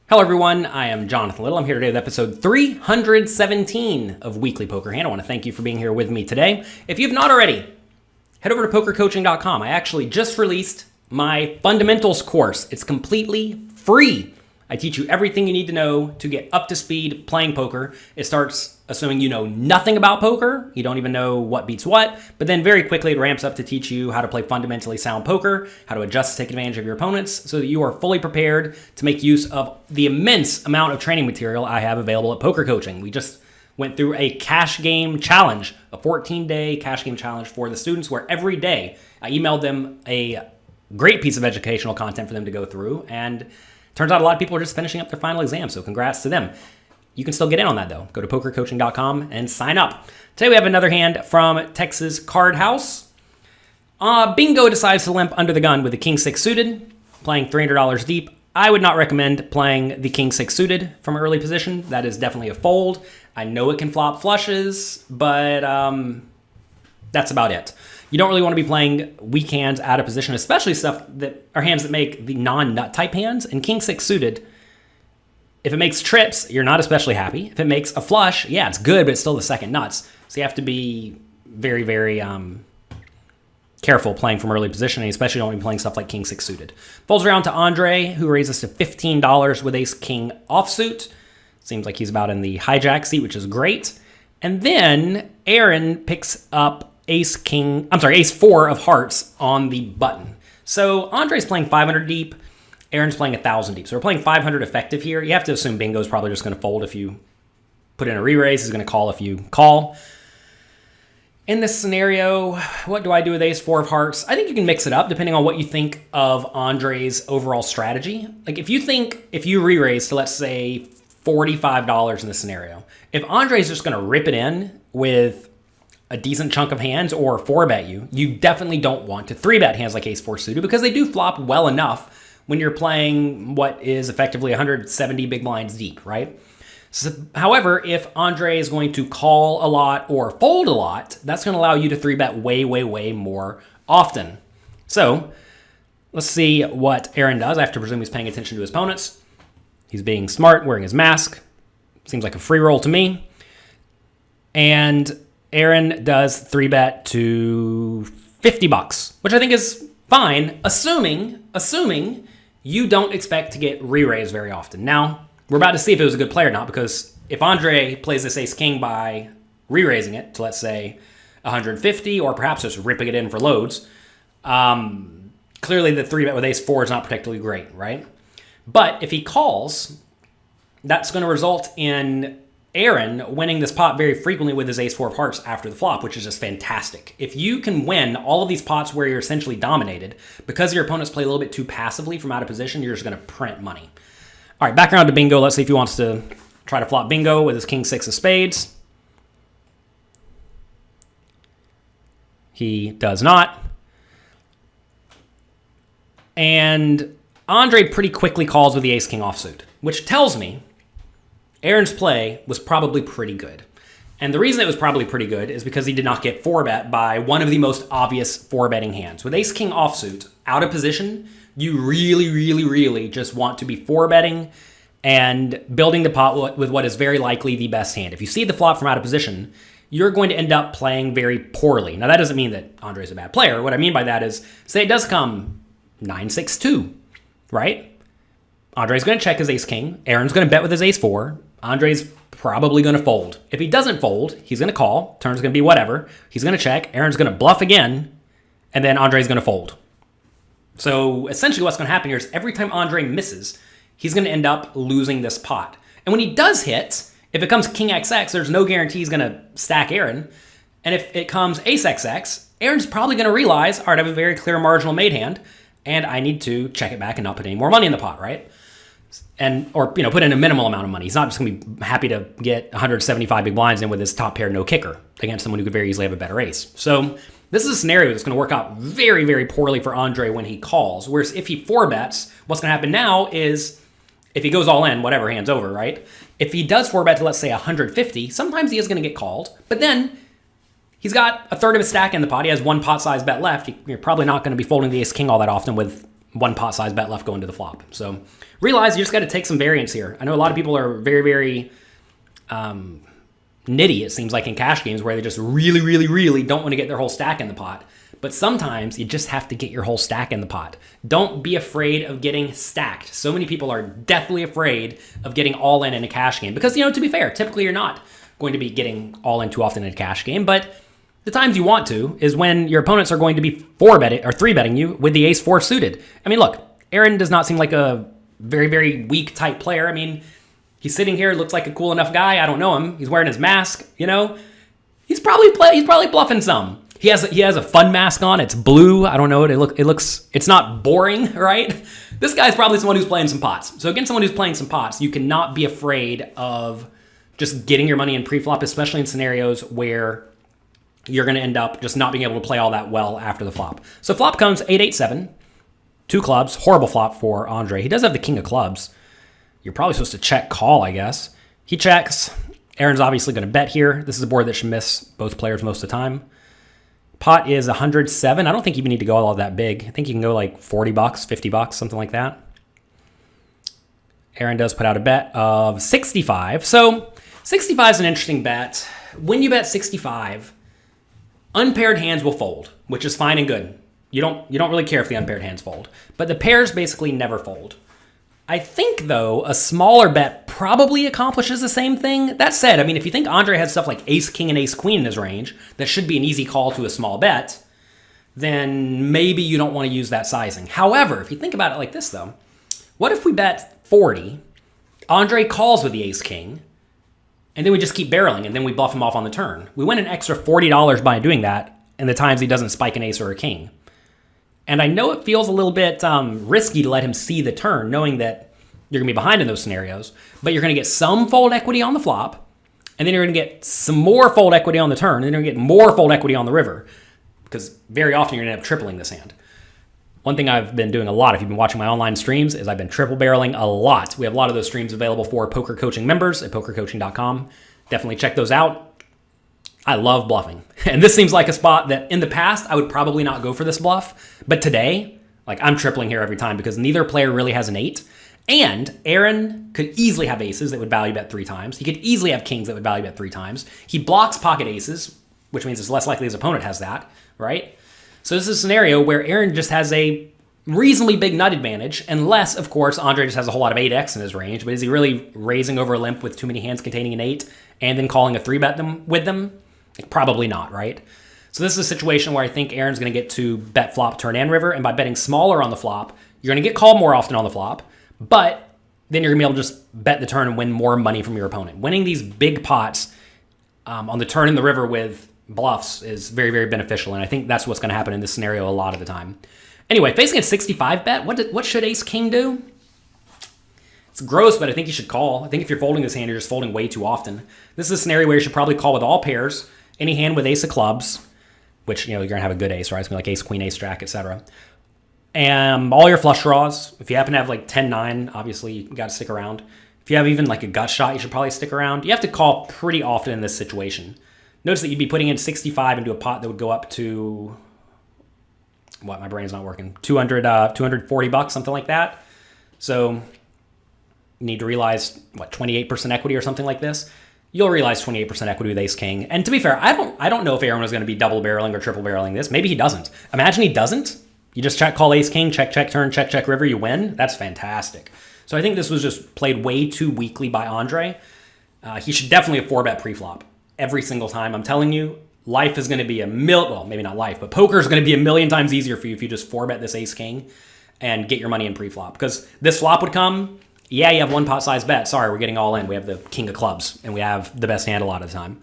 Hello everyone, I am Jonathan Little. I'm here today with episode 317 of Weekly Poker Hand. I want to thank you for being here with me today. If you've not already, head over to pokercoaching.com. I actually just released my fundamentals course. It's completely free. I teach you everything you need to know to get up to speed playing poker. It starts assuming you know nothing about poker. You don't even know what beats what, but then very quickly it ramps up to teach you how to play fundamentally sound poker, how to adjust to take advantage of your opponents so that you are fully prepared to make use of the immense amount of training material I have available at Poker Coaching. We just went through a cash game challenge, a 14-day cash game challenge for the students where every day I emailed them a great piece of educational content for them to go through, and turns out a lot of people are just finishing up their final exam, so congrats to them. You can still get in on that, though. Go to pokercoaching.com and sign up. Today we have another hand from Texas Card House. Bingo decides to limp under the gun with the King 6 suited, playing $300 deep. I would not recommend playing the King 6 suited from early position. That is definitely a fold. I know it can flop flushes, but that's about it. You don't really want to be playing weak hands out of position, especially stuff that are hands that make the non-nut type hands. And King 6 suited, if it makes trips, you're not especially happy. If it makes a flush, yeah, it's good, but it's still the second nuts. So you have to be very, very careful playing from early position, and especially don't be playing stuff like King 6 suited. Folds around to Andre, who raises to $15 with Ace King offsuit. Seems like he's about in the hijack seat, which is great. And then Aaron picks up Ace 4 of hearts on the button. So Andre's playing 500 deep, Aaron's playing 1,000 deep. So we're playing 500 effective here. You have to assume Bingo's probably just going to fold if you put in a re-raise. He's going to call if you call. In this scenario, what do I do with Ace 4 of hearts? I think you can mix it up depending on what you think of Andre's overall strategy. Like if you re-raise to, let's say, $45 in this scenario, if Andre's just going to rip it in with a decent chunk of hands or 4-bet you definitely don't want to 3-bet hands like Ace 4 suited because they do flop well enough when you're playing what is effectively 170 big blinds deep, right? So, however, if Andre is going to call a lot or fold a lot, that's going to allow you to 3-bet way, way, way more often. So let's see what Aaron does. I have to presume he's paying attention to his opponents. He's being smart, wearing his mask. Seems like a free roll to me. And Aaron does 3-bet to $50, which I think is fine, assuming you don't expect to get re-raised very often. Now, we're about to see if it was a good play or not, because if Andre plays this Ace-King by re-raising it to, let's say, 150, or perhaps just ripping it in for loads, clearly the 3-bet with Ace-4 is not particularly great, right? But if he calls, that's going to result in Aaron winning this pot very frequently with his Ace 4 of hearts after the flop, which is just fantastic. If you can win all of these pots where you're essentially dominated because your opponents play a little bit too passively from out of position, you're just going to print money. All right, back around to Bingo. Let's see if he wants to try to flop Bingo with his King 6 of spades. He does not. And Andre pretty quickly calls with the Ace King offsuit, which tells me Aaron's play was probably pretty good. And the reason it was probably pretty good is because he did not get 4-bet by one of the most obvious 4-betting hands. With Ace King offsuit, out of position, you really, really, really just want to be 4-betting and building the pot with what is very likely the best hand. If you see the flop from out of position, you're going to end up playing very poorly. Now, that doesn't mean that Andre's a bad player. What I mean by that is, say it does come 9-6-2, right? Andre's going to check his Ace King. Aaron's going to bet with his Ace 4. Andre's probably going to fold. If he doesn't fold, he's going to call. Turn's going to be whatever. He's going to check. Aaron's going to bluff again. And then Andre's going to fold. So essentially what's going to happen here is every time Andre misses, he's going to end up losing this pot. And when he does hit, if it comes King XX, there's no guarantee he's going to stack Aaron. And if it comes Ace XX, Aaron's probably going to realize, all right, I have a very clear marginal made hand, and I need to check it back and not put any more money in the pot, right? Or put in a minimal amount of money. He's not just going to be happy to get 175 big blinds in with his top pair no kicker against someone who could very easily have a better ace. So this is a scenario that's going to work out very, very poorly for Andre when he calls. Whereas if he 4-bets, what's going to happen now is if he goes all in, whatever, hand's over, right? If he does 4-bet to, let's say, 150, sometimes he is going to get called. But then he's got a third of his stack in the pot. He has one pot size bet left. You're probably not going to be folding the Ace King all that often with one pot size bet left going to the flop. So realize you just got to take some variance here. I know a lot of people are very, very nitty, it seems like, in cash games where they just really, really, really don't want to get their whole stack in the pot. But sometimes you just have to get your whole stack in the pot. Don't be afraid of getting stacked. So many people are deathly afraid of getting all in a cash game because, to be fair, typically you're not going to be getting all in too often in a cash game. But the times you want to is when your opponents are going to be 4-betting or 3-betting you with the ace-4 suited. I mean, look, Aaron does not seem like a very, very weak type player. I mean, he's sitting here, looks like a cool enough guy. I don't know him. He's wearing his mask, He's probably bluffing some. He has a fun mask on. It's blue. I don't know. It's not boring, right? This guy's probably someone who's playing some pots. So against someone who's playing some pots, you cannot be afraid of just getting your money in pre-flop, especially in scenarios where you're going to end up just not being able to play all that well after the flop. So flop comes 8-8-7, 2 clubs. Horrible flop for Andre. He does have the king of clubs. You're probably supposed to check call, I guess. He checks. Aaron's obviously going to bet here. This is a board that should miss both players most of the time. Pot is 107. I don't think you even need to go all that big. I think you can go like $40, $50, something like that. Aaron does put out a bet of 65. So 65 is an interesting bet. When you bet 65, unpaired hands will fold, which is fine and good. You don't really care if the unpaired hands fold, but the pairs basically never fold. I think, though, a smaller bet probably accomplishes the same thing. That said, I mean, if you think Andre has stuff like ace-king and ace-queen in his range, that should be an easy call to a small bet, then maybe you don't want to use that sizing. However, if you think about it like this, though, what if we bet 40, Andre calls with the ace-king, and then we just keep barreling, and then we bluff him off on the turn? We win an extra $40 by doing that, and the times he doesn't spike an ace or a king. And I know it feels a little bit risky to let him see the turn, knowing that you're going to be behind in those scenarios, but you're going to get some fold equity on the flop, and then you're going to get some more fold equity on the turn, and then you're going to get more fold equity on the river, because very often you're going to end up tripling this hand. One thing I've been doing a lot, if you've been watching my online streams, is I've been triple barreling a lot. We have a lot of those streams available for poker coaching members at pokercoaching.com. Definitely check those out. I love bluffing. And this seems like a spot that in the past, I would probably not go for this bluff. But today, I'm tripling here every time because neither player really has an 8. And Aaron could easily have aces that would value bet 3 times. He could easily have kings that would value bet 3 times. He blocks pocket aces, which means it's less likely his opponent has that, right? So this is a scenario where Aaron just has a reasonably big nut advantage, unless, of course, Andre just has a whole lot of 8x in his range. But is he really raising over a limp with too many hands containing an 8 and then calling a 3-bet with them? Probably not, right? So this is a situation where I think Aaron's going to get to bet flop, turn, and river, and by betting smaller on the flop, you're going to get called more often on the flop, but then you're going to be able to just bet the turn and win more money from your opponent. Winning these big pots on the turn and the river with bluffs is very, very beneficial, and I think that's what's going to happen in this scenario a lot of the time. Anyway, facing a 65 bet, what should ace-king do? It's gross, but I think you should call. I think if you're folding this hand, you're just folding way too often. This is a scenario where you should probably call with all pairs, any hand with ace of clubs, which, you're going to have a good ace, right? It's going to be like ace, queen, ace, jack, etc. And all your flush draws. If you happen to have 10-9, obviously you got to stick around. If you have even a gut shot, you should probably stick around. You have to call pretty often in this situation. Notice that you'd be putting in 65 into a pot that would go up to, my brain's not working, 240 bucks, something like that. So you need to realize, 28% equity or something like this. You'll realize 28% equity with ace king. And to be fair, I don't know if Aaron was going to be double barreling or triple barreling this. Maybe he doesn't. Imagine he doesn't. You just check call ace king, check turn, check river, you win. That's fantastic. So I think this was just played way too weakly by Andre. He should definitely have 4-bet pre-flop every single time. I'm telling you, life is going to be maybe not life, but poker is going to be a million times easier for you if you just 4-bet this ace king and get your money in pre-flop. Because this flop would come, yeah, you have one pot size bet. Sorry, we're getting all in. We have the king of clubs, and we have the best hand a lot of the time.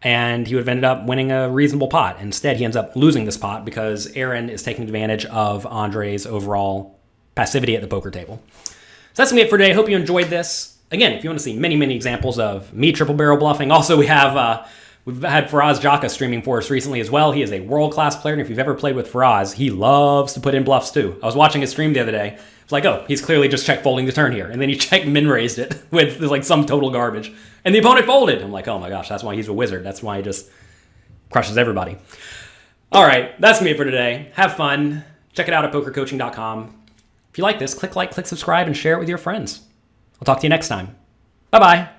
And he would have ended up winning a reasonable pot. Instead, he ends up losing this pot because Aaron is taking advantage of Andre's overall passivity at the poker table. So that's going to be it for today. Hope you enjoyed this. Again, if you want to see many, many examples of me triple barrel bluffing, also we've had Faraz Jaka streaming for us recently as well. He is a world-class player, and if you've ever played with Faraz, he loves to put in bluffs too. I was watching his stream the other day. It's like, oh, he's clearly just check folding the turn here. And then he check min raised it with some total garbage. And the opponent folded. I'm like, oh my gosh, that's why he's a wizard. That's why he just crushes everybody. All right, that's going to be it for today. Have fun. Check it out at pokercoaching.com. If you like this, click like, click subscribe, and share it with your friends. I'll talk to you next time. Bye-bye.